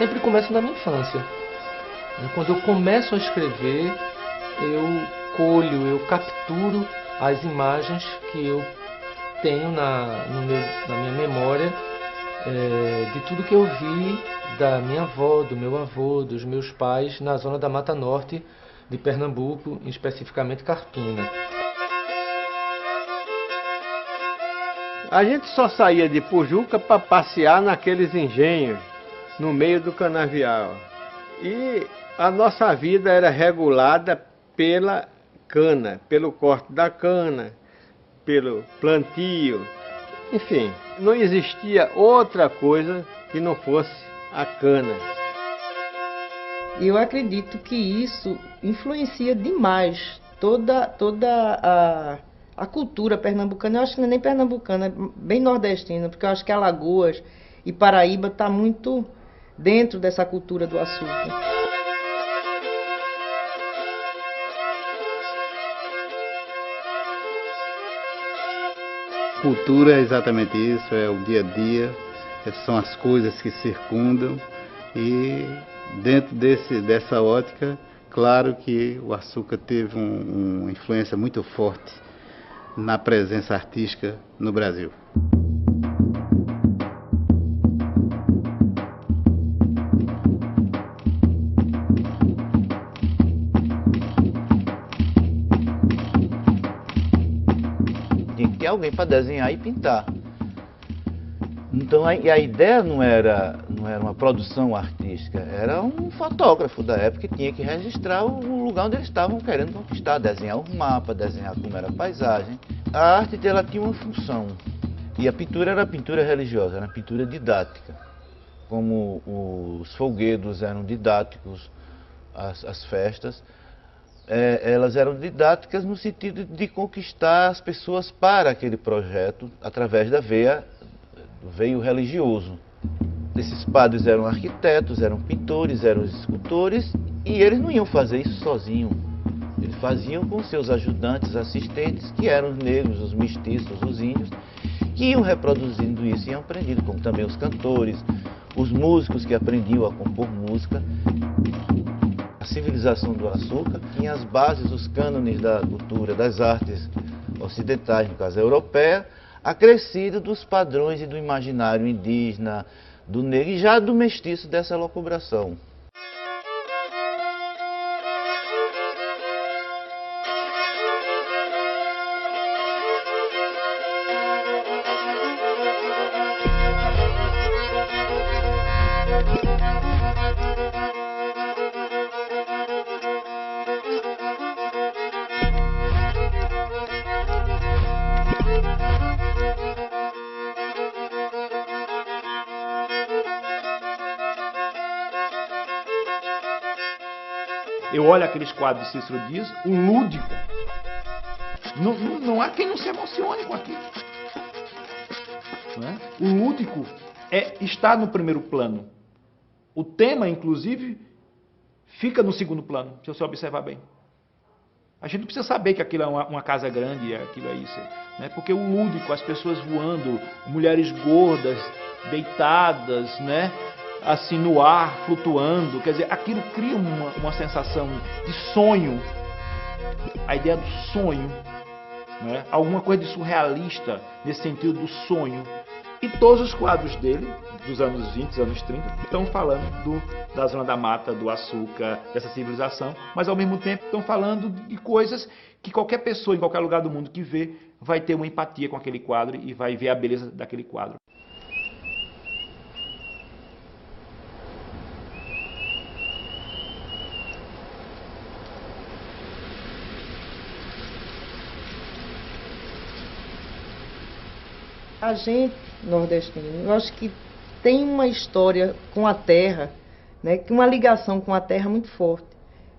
sempre começa na minha infância. Quando eu começo a escrever, eu colho, eu capturo as imagens que eu tenho na minha memória de tudo que eu vi da minha avó, do meu avô, dos meus pais na zona da Mata Norte de Pernambuco, especificamente Carpina. A gente só saía de Pujuca para passear naqueles engenhos, no meio do canavial. E a nossa vida era regulada pela cana, pelo corte da cana, pelo plantio. Enfim, não existia outra coisa que não fosse a cana. Eu acredito que isso influencia demais toda a cultura pernambucana. Eu acho que não é nem pernambucana, é bem nordestina, porque eu acho que Alagoas e Paraíba está muito dentro dessa cultura do açúcar. Cultura é exatamente isso, é o dia a dia, são as coisas que circundam e dentro dessa ótica, claro que o açúcar teve uma influência muito forte na presença artística no Brasil. Tinha que ter alguém para desenhar e pintar. Então a ideia não era uma produção artística, era um fotógrafo da época que tinha que registrar o lugar onde eles estavam querendo conquistar, desenhar o mapa, desenhar como era a paisagem. A arte dela tinha uma função, e a pintura era a pintura religiosa, era a pintura didática. Como os folguedos eram didáticos, as festas, elas eram didáticas no sentido de conquistar as pessoas para aquele projeto através do veio religioso. Esses padres eram arquitetos, eram pintores, eram escultores, e eles não iam fazer isso sozinhos. Eles faziam com seus ajudantes, assistentes, que eram os negros, os mestiços, os índios, que iam reproduzindo isso e iam aprendendo, como também os cantores, os músicos que aprendiam a compor música. A civilização do açúcar tinha as bases, os cânones da cultura, das artes ocidentais, no caso europeia, acrescido dos padrões e do imaginário indígena, do negro e já do mestiço dessa locubração. Eu olho aqueles quadros de Cícero Dias, o lúdico. Não há quem não se emocione com aquilo. Não é? O lúdico está no primeiro plano. O tema, inclusive, fica no segundo plano, se você observar bem. A gente não precisa saber que aquilo é uma casa grande, aquilo é isso. Né? Porque o lúdico, as pessoas voando, mulheres gordas, deitadas, né? Assim no ar, flutuando, quer dizer, aquilo cria uma sensação de sonho, a ideia do sonho, né? Alguma coisa de surrealista nesse sentido do sonho. E todos os quadros dele, dos anos 20, dos anos 30, estão falando da zona da mata, do açúcar, dessa civilização, mas ao mesmo tempo estão falando de coisas que qualquer pessoa em qualquer lugar do mundo que vê vai ter uma empatia com aquele quadro e vai ver a beleza daquele quadro. A gente, nordestino, eu acho que tem uma história com a terra, né, que uma ligação com a terra muito forte.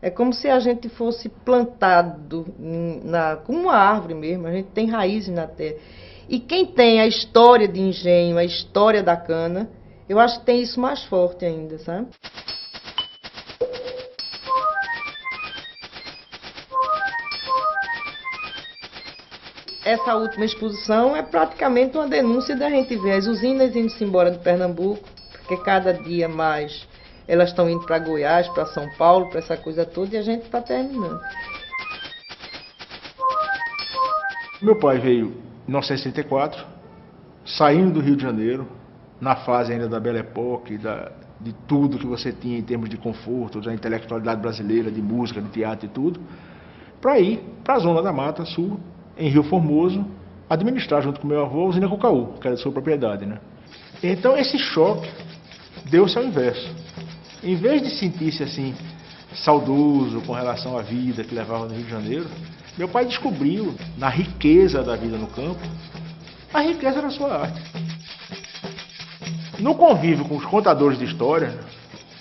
É como se a gente fosse plantado como uma árvore mesmo, a gente tem raízes na terra. E quem tem a história de engenho, a história da cana, eu acho que tem isso mais forte ainda, sabe? Essa última exposição é praticamente uma denúncia da gente ver as usinas indo-se embora de Pernambuco, porque cada dia mais elas estão indo para Goiás, para São Paulo, para essa coisa toda, e a gente está terminando. Meu pai veio em 1964, saindo do Rio de Janeiro, na fase ainda da Belle Époque, de tudo que você tinha em termos de conforto, da intelectualidade brasileira, de música, de teatro e tudo, para ir para a Zona da Mata Sul, em Rio Formoso, administrar junto com meu avô a usina Cucaú, que era de sua propriedade, né? Então esse choque deu-se ao inverso. Em vez de sentir-se assim, saudoso com relação à vida que levava no Rio de Janeiro, meu pai descobriu, na riqueza da vida no campo, a riqueza da sua arte. No convívio com os contadores de história,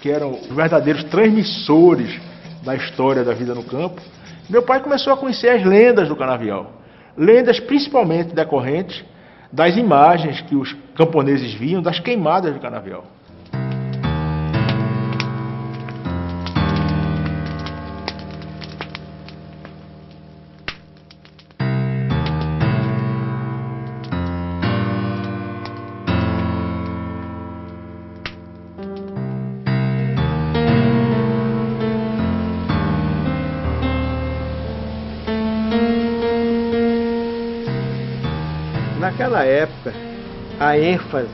que eram os verdadeiros transmissores da história da vida no campo, meu pai começou a conhecer as lendas do canavial. Lendas principalmente decorrentes das imagens que os camponeses viam das queimadas do canavial. Naquela época, a ênfase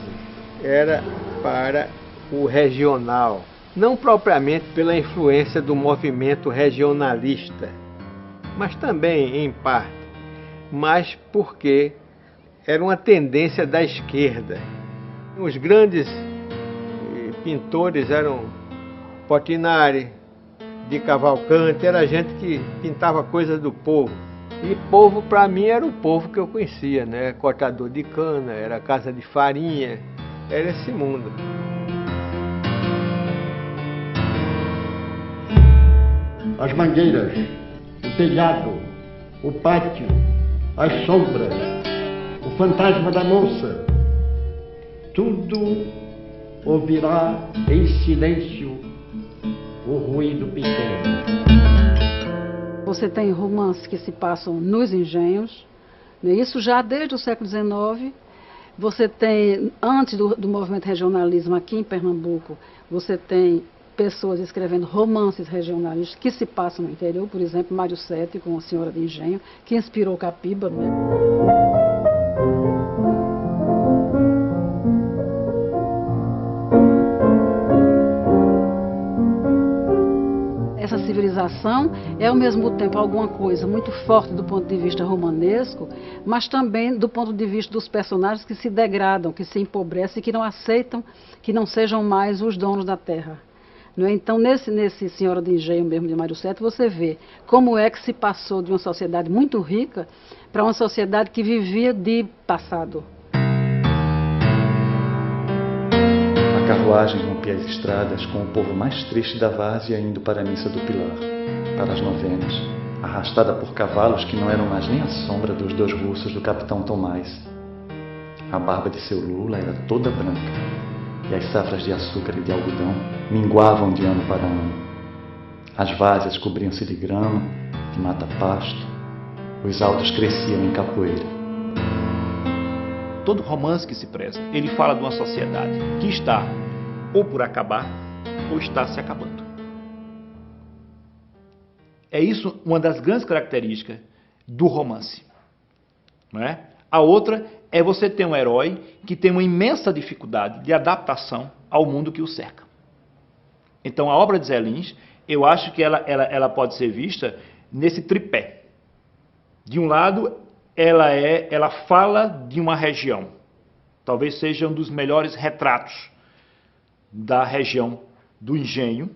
era para o regional, não propriamente pela influência do movimento regionalista, mas também, em parte, mas porque era uma tendência da esquerda. Os grandes pintores eram Portinari, de Cavalcante, era gente que pintava coisas do povo. E povo, para mim, era o povo que eu conhecia, né? Cortador de cana, era casa de farinha, era esse mundo. As mangueiras, o telhado, o pátio, as sombras, o fantasma da moça, tudo ouvirá em silêncio o ruído pequeno. Você tem romances que se passam nos engenhos, né? Isso já desde o século XIX. Você tem, antes do movimento regionalismo aqui em Pernambuco, você tem pessoas escrevendo romances regionalistas que se passam no interior, por exemplo, Mário Sete com A Senhora de Engenho, que inspirou Capiba, né? Essa civilização é ao mesmo tempo alguma coisa muito forte do ponto de vista romanesco, mas também do ponto de vista dos personagens que se degradam, que se empobrecem e que não aceitam que não sejam mais os donos da terra. Não é? Então, nesse Senhora de Engenho mesmo de Mário Sete, você vê como é que se passou de uma sociedade muito rica para uma sociedade que vivia de passado. A carruagem rompia as estradas com o povo mais triste da várzea indo para a missa do Pilar, para as novenas, arrastada por cavalos que não eram mais nem a sombra dos 2 russos do capitão Tomás. A barba de seu Lula era toda branca, e as safras de açúcar e de algodão minguavam de ano para ano. As várzeas cobriam-se de grama, de mata-pasto, os altos cresciam em capoeira. Todo romance que se preza, ele fala de uma sociedade que está ou por acabar ou está se acabando. É isso uma das grandes características do romance. Não é? A outra é você ter um herói que tem uma imensa dificuldade de adaptação ao mundo que o cerca. Então a obra de Zé Lins, eu acho que ela pode ser vista nesse tripé. De um lado, ela fala de uma região, talvez seja um dos melhores retratos da região do engenho.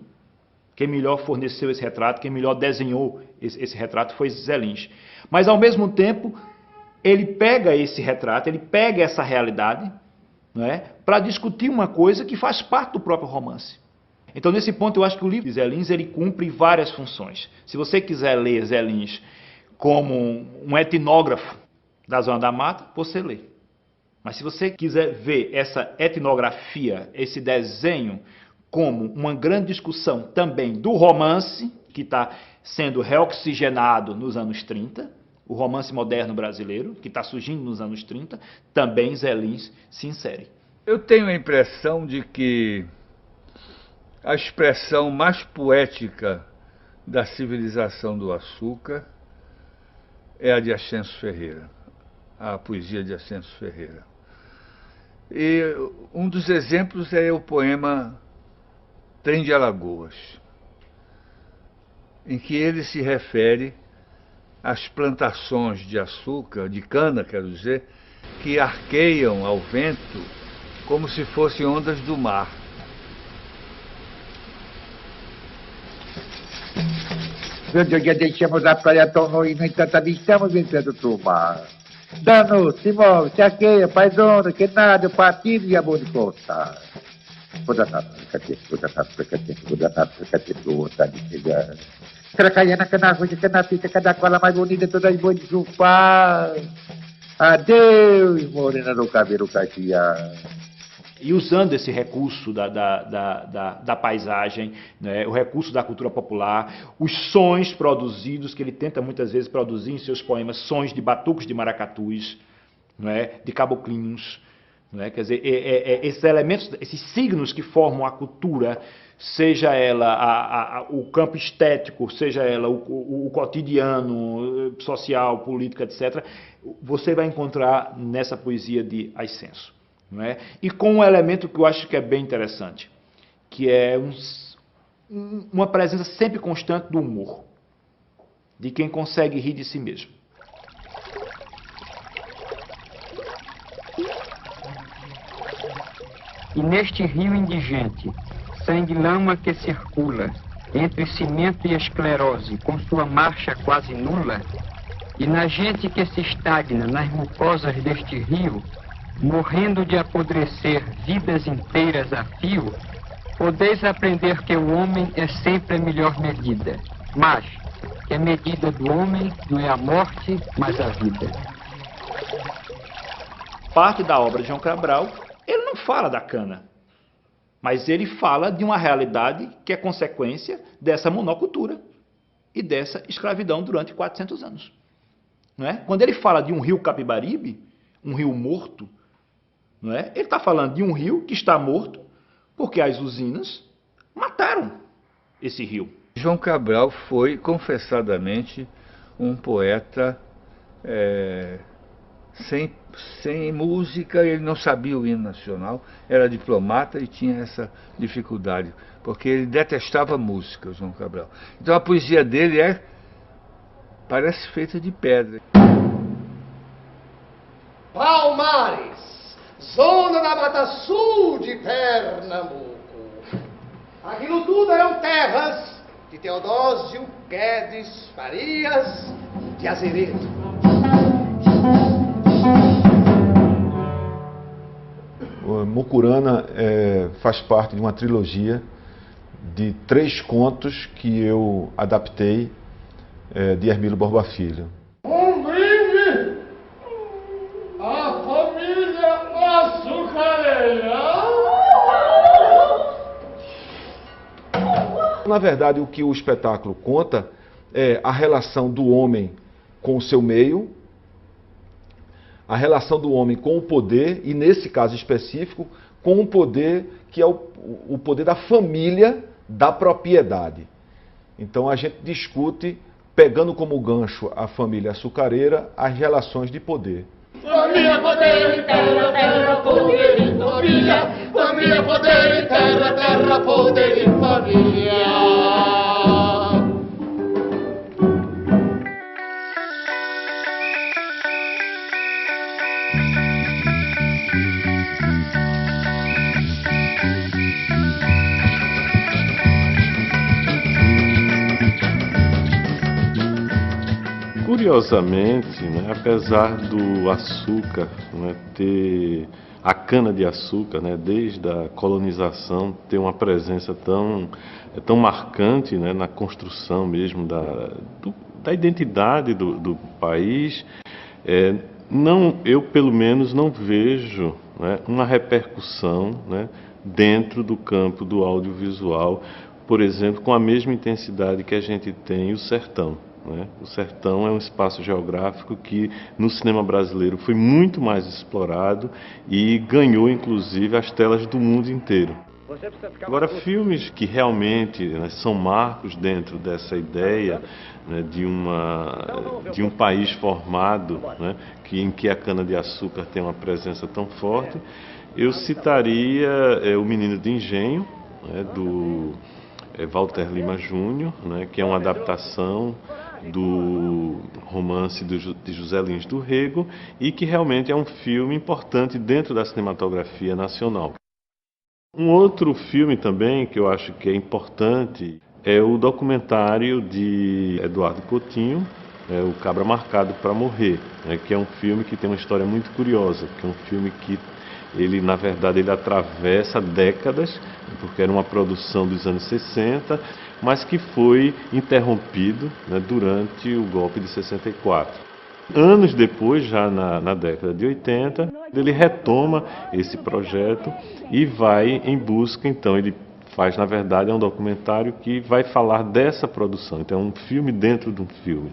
Quem melhor forneceu esse retrato, quem melhor desenhou esse retrato foi Zé Lins. Mas, ao mesmo tempo, ele pega esse retrato, ele pega essa realidade, não é, para discutir uma coisa que faz parte do próprio romance. Então, nesse ponto, eu acho que o livro de Zé Lins ele cumpre várias funções. Se você quiser ler Zé Lins como um etnógrafo da Zona da Mata, você lê. Mas se você quiser ver essa etnografia, esse desenho, como uma grande discussão também do romance, que está sendo reoxigenado nos anos 30, o romance moderno brasileiro, que está surgindo nos anos 30, também Zé Lins se insere. Eu tenho a impressão de que a expressão mais poética da civilização do açúcar é a de Ascenso Ferreira, a poesia de Ascenso Ferreira. E um dos exemplos é o poema Trem de Alagoas, em que ele se refere às plantações de açúcar, de cana, quero dizer, que arqueiam ao vento como se fossem ondas do mar. Já deixamos a praia tão ruim, no entanto, ali estamos entrando pro mar. Dano, Simão, se arqueia, paisano, que nada, partido e amor de conta. Cracaiana, canarruja, canapita, cada cola mais bonita, todas boas de chupar. Adeus, morena no cabelo cacheado. E usando esse recurso da paisagem, né, o recurso da cultura popular, os sons produzidos, que ele tenta muitas vezes produzir em seus poemas, sons de batucos de maracatus, né, de caboclinhos, né, quer dizer, esses elementos, esses signos que formam a cultura, seja ela o campo estético, seja ela o cotidiano, social, político, etc., você vai encontrar nessa poesia de Ascenso. Não é? E com um elemento que eu acho que é bem interessante, que é uma presença sempre constante do humor, de quem consegue rir de si mesmo. E neste rio indigente, sangue lama que circula entre cimento e esclerose, com sua marcha quase nula, e na gente que se estagna nas mucosas deste rio, morrendo de apodrecer vidas inteiras a fio, podeis aprender que o homem é sempre a melhor medida, mas que a medida do homem não é a morte, mas a vida. Parte da obra de João Cabral, ele não fala da cana, mas ele fala de uma realidade que é consequência dessa monocultura e dessa escravidão durante 400 anos. Não é? Quando ele fala de um rio Capibaribe, um rio morto, não é? Ele está falando de um rio que está morto porque as usinas mataram esse rio. João Cabral foi, confessadamente, um poeta sem música. Ele não sabia o hino nacional, era diplomata e tinha essa dificuldade, porque ele detestava música, João Cabral. Então a poesia dele parece feita de pedra. Palmares, zona da Mata Sul de Pernambuco. Aquilo tudo eram terras de Teodósio Guedes Farias de Azevedo. Mucurana faz parte de uma trilogia de 3 contos que eu adaptei de Hermílio Borba Filho. Convive a família açucareira. Na verdade, o que o espetáculo conta é a relação do homem com o seu meio, a relação do homem com o poder, e nesse caso específico, com o poder que é o poder da família, da propriedade. Então a gente discute, pegando como gancho a família açucareira, as relações de poder. Família, poder e terra, terra, poder e família. Família, poder e terra, terra, poder e família. Curiosamente, né, apesar do açúcar, né, ter a cana-de-açúcar, né, desde a colonização, ter uma presença tão marcante, né, na construção mesmo da identidade do país, eu pelo menos não vejo, né, uma repercussão, né, dentro do campo do audiovisual, por exemplo, com a mesma intensidade que a gente tem o sertão. O sertão é um espaço geográfico que no cinema brasileiro foi muito mais explorado e ganhou inclusive as telas do mundo inteiro. Agora, filmes que realmente, né, são marcos dentro dessa ideia, né, de um país formado, né, em que a cana-de-açúcar tem uma presença tão forte, eu citaria O Menino de Engenho, né, do Walter Lima Júnior, né, que é uma adaptação do romance de José Lins do Rego e que realmente é um filme importante dentro da cinematografia nacional. Um outro filme também que eu acho que é importante é o documentário de Eduardo Coutinho, O Cabra Marcado para Morrer, né, que é um filme que tem uma história muito curiosa, que é um filme que ele, na verdade, ele atravessa décadas, porque era uma produção dos anos 60, mas que foi interrompido, né, durante o golpe de 64. Anos depois, já na década de 80, ele retoma esse projeto e vai em busca, então ele faz, na verdade, um documentário que vai falar dessa produção. Então é um filme dentro de um filme.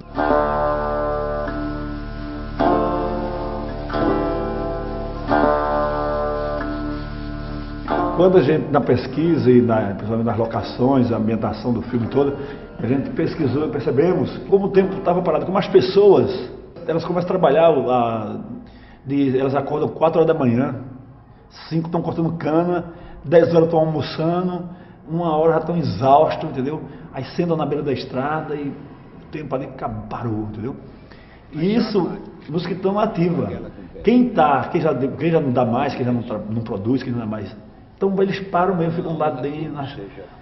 Quando a gente, na pesquisa e principalmente nas locações, a ambientação do filme todo, a gente pesquisou e percebemos como o tempo estava parado, como as pessoas, elas começam a trabalhar, elas acordam 4 horas da manhã, 5 estão cortando cana, 10 horas estão almoçando, 1 hora já estão exaustos, entendeu? Aí sentam na beira da estrada e o tempo ali parou, entendeu? E isso, nos que estão ativos. Quem já não dá mais, quem já não produz, quem não dá mais. Então eles param mesmo, ficam lá dentro,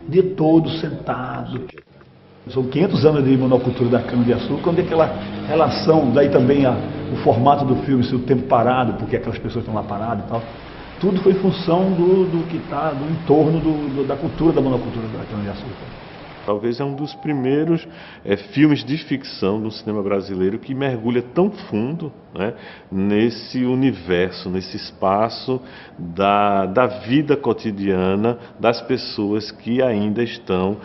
o dia todo sentados. São 500 anos de monocultura da cana-de-açúcar, onde aquela relação, daí também o formato do filme, se o tempo parado, porque aquelas pessoas estão lá paradas e tal. Tudo foi em função do que está do entorno da cultura da monocultura da cana-de-açúcar. Talvez é um dos primeiros filmes de ficção do cinema brasileiro que mergulha tão fundo, né, nesse universo, nesse espaço da vida cotidiana das pessoas que ainda estão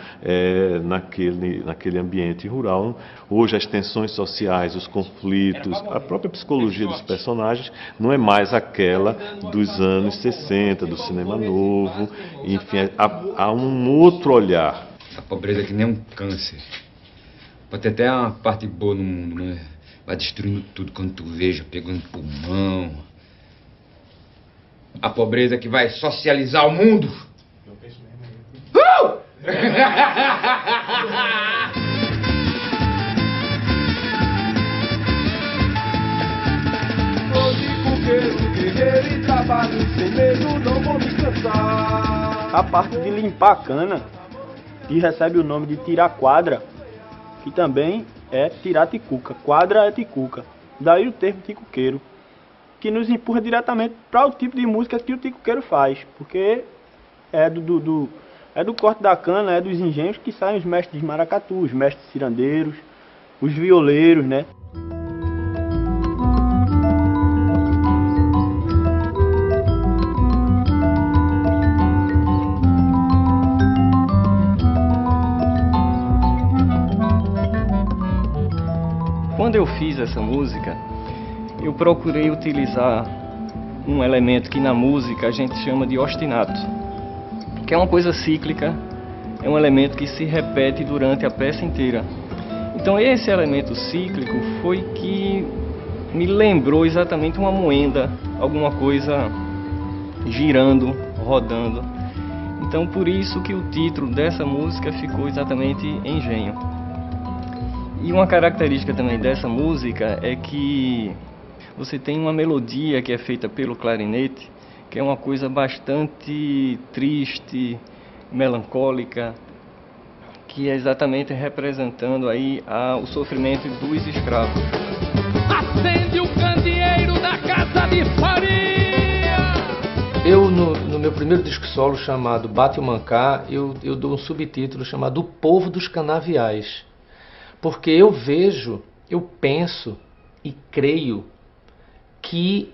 naquele ambiente rural. Hoje as tensões sociais, os conflitos, a própria psicologia dos personagens não é mais aquela dos anos 60, do cinema novo, enfim, há um outro olhar. A pobreza é que nem um câncer. Pode ter até uma parte boa no mundo, mas vai destruindo tudo quando tu veja, pegando pulmão. A pobreza que vai socializar o mundo. A parte de limpar a cana, que recebe o nome de tirar quadra, que também é tirar ticuca. Quadra é ticuca. Daí o termo ticuqueiro, que nos empurra diretamente para o tipo de música que o ticuqueiro faz, porque é do corte da cana, é dos engenhos que saem os mestres de maracatu, os mestres cirandeiros, os violeiros, né? Quando eu fiz essa música, eu procurei utilizar um elemento que na música a gente chama de ostinato, que é uma coisa cíclica, é um elemento que se repete durante a peça inteira. Então esse elemento cíclico foi que me lembrou exatamente uma moenda, alguma coisa girando, rodando. Então por isso que o título dessa música ficou exatamente Engenho. E uma característica também dessa música é que você tem uma melodia que é feita pelo clarinete, que é uma coisa bastante triste, melancólica, que é exatamente representando aí o sofrimento dos escravos. Acende o candeeiro da casa de farinha! Eu, no meu primeiro disco solo chamado Bate o Mancá, eu dou um subtítulo chamado O Povo dos Canaviais. Porque eu vejo, eu penso e creio que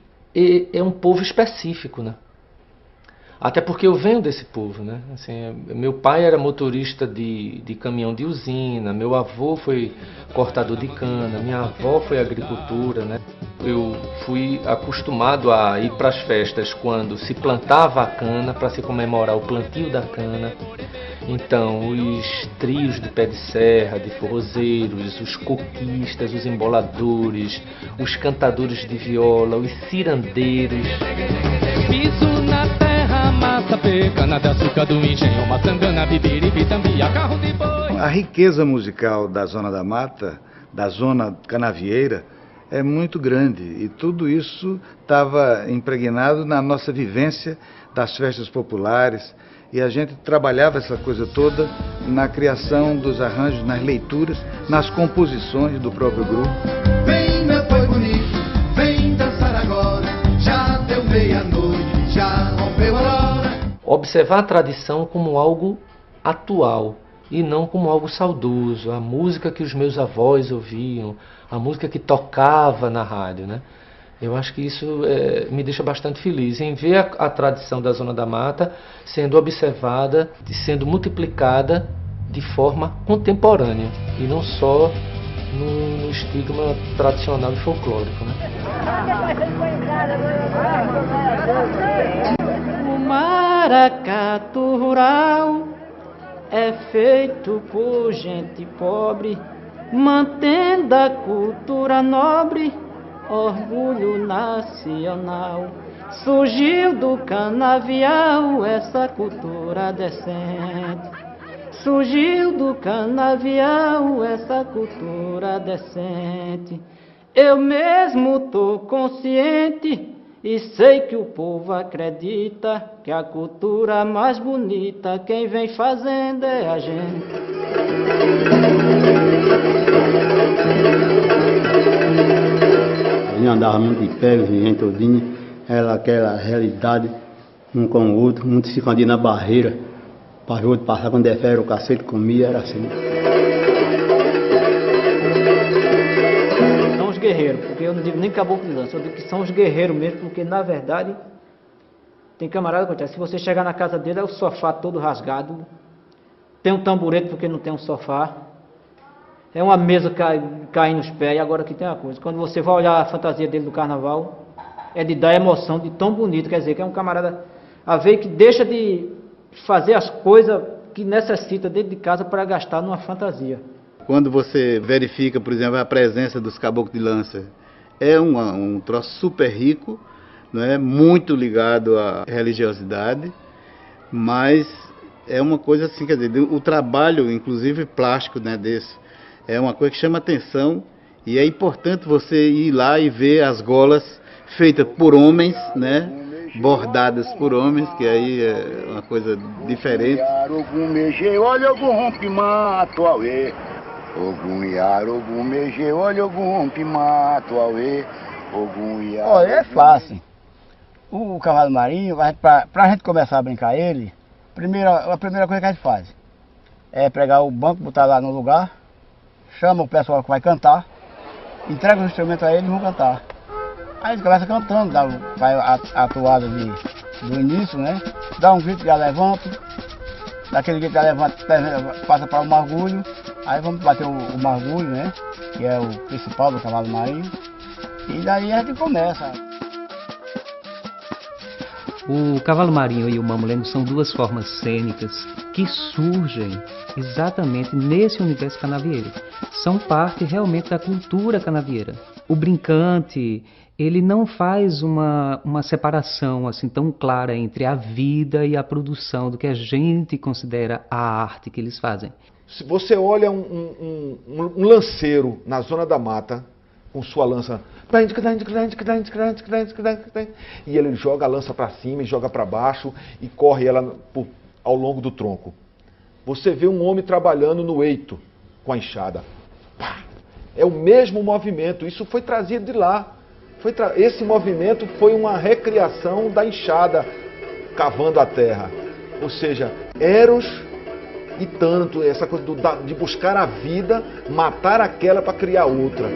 é um povo específico, né? Até porque eu venho desse povo, né? Assim, meu pai era motorista de caminhão de usina, meu avô foi cortador de cana, minha avó foi agricultura, né? Eu fui acostumado a ir para as festas quando se plantava a cana para se comemorar o plantio da cana. Então, os trios de pé de serra, de forrozeiros, os coquistas, os emboladores, os cantadores de viola, os cirandeiros. Piso na terra, massa, cana-de-açúcar do engenho, matangana, bibiribi, tambia, carro de boi. A riqueza musical da Zona da Mata, da zona canavieira, é muito grande. E tudo isso estava impregnado na nossa vivência das festas populares. E a gente trabalhava essa coisa toda na criação dos arranjos, nas leituras, nas composições do próprio grupo. Vem, meu boi bonito, vem dançar agora, já deu meia-noite, já rompeu a hora. Observar a tradição como algo atual e não como algo saudoso. A música que os meus avós ouviam, a música que tocava na rádio, né? Eu acho que isso me deixa bastante feliz em ver a tradição da Zona da Mata sendo observada e sendo multiplicada de forma contemporânea e não só no estigma tradicional e folclórico, né? O maracatu rural é feito por gente pobre, mantendo a cultura nobre, orgulho nacional. Surgiu do canavial essa cultura decente. Surgiu do canavial essa cultura decente. Eu mesmo tô consciente e sei que o povo acredita que a cultura mais bonita quem vem fazendo é a gente. A gente andava muito de pé, os engenhos todinhos, era aquela realidade, um com o outro, um se escondia na barreira, para o outro passar, quando der fera, o cacete comia, era assim. São os guerreiros, porque eu não digo nem caboclo de lança, eu digo que são os guerreiros mesmo, porque na verdade, tem camarada que acontece, se você chegar na casa dele, é o sofá todo rasgado, tem um tamborete porque não tem um sofá, é uma mesa caindo nos pés. E agora aqui tem uma coisa, quando você vai olhar a fantasia dele do carnaval, é de dar emoção de tão bonito, quer dizer, que é um camarada a ver que deixa de fazer as coisas que necessita dentro de casa para gastar numa fantasia. Quando você verifica, por exemplo, a presença dos caboclos de lança, é um troço super rico, não é? Muito ligado à religiosidade, mas é uma coisa assim, quer dizer, o trabalho, inclusive plástico, né, desse, é uma coisa que chama atenção e é importante você ir lá e ver as golas feitas por homens, né, bordadas por homens, que aí é uma coisa diferente. Olha algum rompe-mato, auê. Ogum iar, ogum meje, olha algum rompe-mato, auê. Ogum iar. Olha, é fácil. O cavalo marinho, pra gente começar a brincar ele, a primeira coisa que a gente faz é pegar o banco, botar lá no lugar, chama o pessoal que vai cantar, entrega o instrumento a eles e vão cantar. Aí eles começam cantando, vai a toada do início, né? Dá um grito, já levanta, daquele grito já levanta, passa para o margulho, aí vamos bater o margulho, né? Que é o principal do cavalo marinho, e daí a gente começa. O cavalo marinho e o mamulengo são duas formas cênicas que surgem exatamente nesse universo canavieiro. São parte realmente da cultura canavieira. O brincante, ele não faz uma separação assim tão clara entre a vida e a produção do que a gente considera a arte que eles fazem. Se você olha um lanceiro na Zona da Mata, com sua lança, e ele joga a lança para cima e joga para baixo e corre ela ao longo do tronco. Você vê um homem trabalhando no eito com a enxada. É o mesmo movimento, isso foi trazido de lá. Esse movimento foi uma recriação da enxada cavando a terra. Ou seja, Eros e tanto, essa coisa de buscar a vida, matar aquela para criar outra.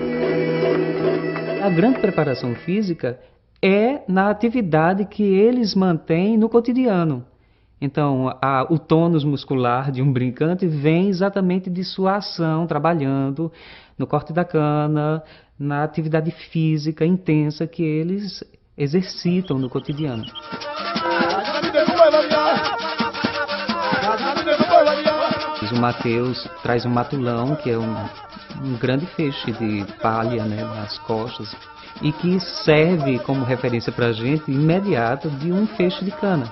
A grande preparação física é na atividade que eles mantêm no cotidiano. Então, o tônus muscular de um brincante vem exatamente de sua ação, trabalhando no corte da cana, na atividade física intensa que eles exercitam no cotidiano. O Mateus traz um matulão, que é um grande feixe de palha, né, nas costas, e que serve como referência para a gente imediata de um feixe de cana.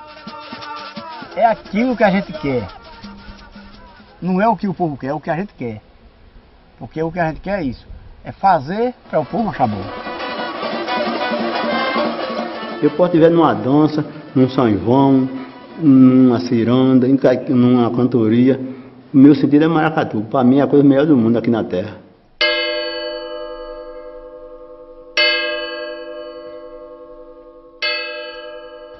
É aquilo que a gente quer. Não é o que o povo quer, é o que a gente quer. Porque o que a gente quer é isso. É fazer para o povo achar bom. Eu posso estiver numa dança, num São João, numa ciranda, numa cantoria. O meu sentido é maracatu. Para mim é a coisa melhor do mundo aqui na Terra.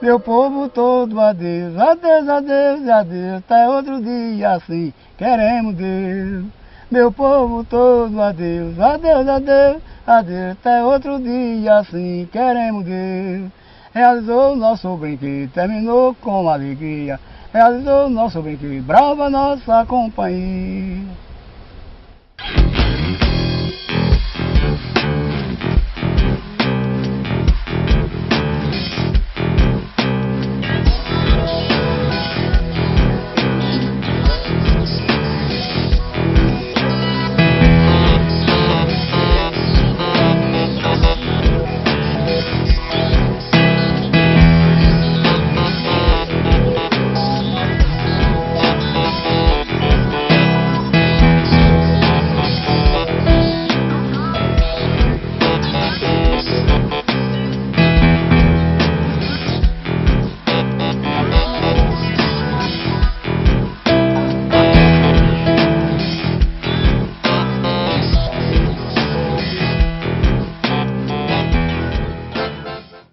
Meu povo todo, adeus, adeus, adeus, adeus, até outro dia assim, queremos Deus. Meu povo todo, adeus, adeus, adeus, adeus, até outro dia assim, queremos Deus. Realizou o nosso brinquedo, terminou com alegria, realizou o nosso brinquedo, brava nossa companhia.